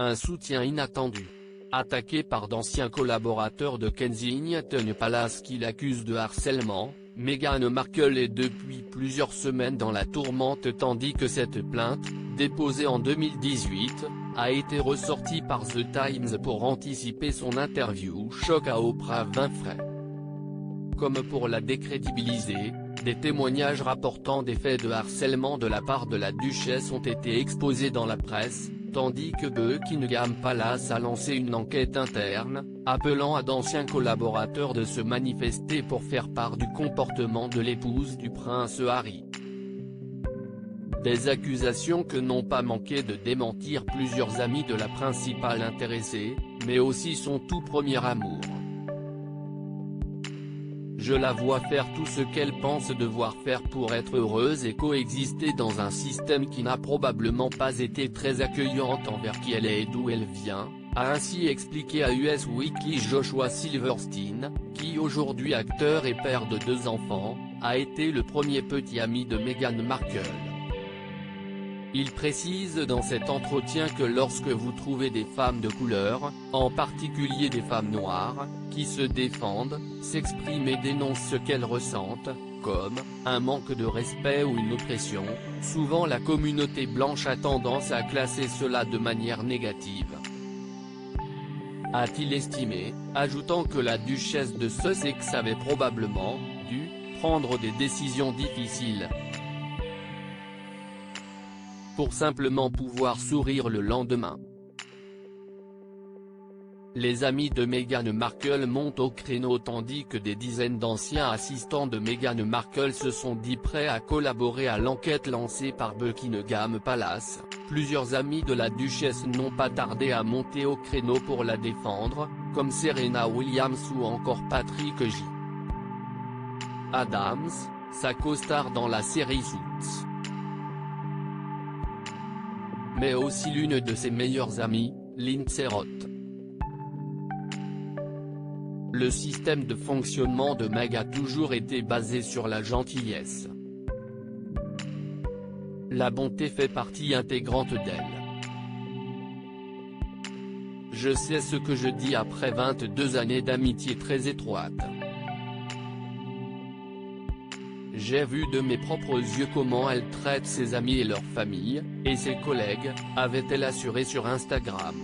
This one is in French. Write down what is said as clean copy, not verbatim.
un soutien inattendu. Attaqué par d'anciens collaborateurs de Kensington Palace qui l'accusent de harcèlement, Meghan Markle est depuis plusieurs semaines dans la tourmente tandis que cette plainte, déposée en 2018, a été ressortie par The Times pour anticiper son interview choc à Oprah Winfrey. Comme pour la décrédibiliser, des témoignages rapportant des faits de harcèlement de la part de la duchesse ont été exposés dans la presse, tandis que Buckingham Palace a lancé une enquête interne, appelant à d'anciens collaborateurs de se manifester pour faire part du comportement de l'épouse du prince Harry. Des accusations que n'ont pas manqué de démentir plusieurs amis de la principale intéressée, mais aussi son tout premier amour. Je la vois faire tout ce qu'elle pense devoir faire pour être heureuse et coexister dans un système qui n'a probablement pas été très accueillant envers qui elle est et d'où elle vient, a ainsi expliqué à US Weekly Joshua Silverstein, qui aujourd'hui acteur et père de 2 enfants, a été le premier petit ami de Meghan Markle. Il précise dans cet entretien que lorsque vous trouvez des femmes de couleur, en particulier des femmes noires, qui se défendent, s'expriment et dénoncent ce qu'elles ressentent, comme un manque de respect ou une oppression, souvent la communauté blanche a tendance à classer cela de manière négative. A-t-il estimé, ajoutant que la duchesse de Sussex avait probablement dû prendre des décisions difficiles pour simplement pouvoir sourire le lendemain. Les amis de Meghan Markle montent au créneau tandis que des dizaines d'anciens assistants de Meghan Markle se sont dit prêts à collaborer à l'enquête lancée par Buckingham Palace. Plusieurs amis de la duchesse n'ont pas tardé à monter au créneau pour la défendre, comme Serena Williams ou encore Patrick J. Adams, sa co-star dans la série Suits. Mais aussi l'une de ses meilleures amies, Lindsay Roth. Le système de fonctionnement de Meg a toujours été basé sur la gentillesse. La bonté fait partie intégrante d'elle. Je sais ce que je dis après 22 années d'amitié très étroite. J'ai vu de mes propres yeux comment elle traite ses amis et leur famille, et ses collègues, avait-elle assuré sur Instagram.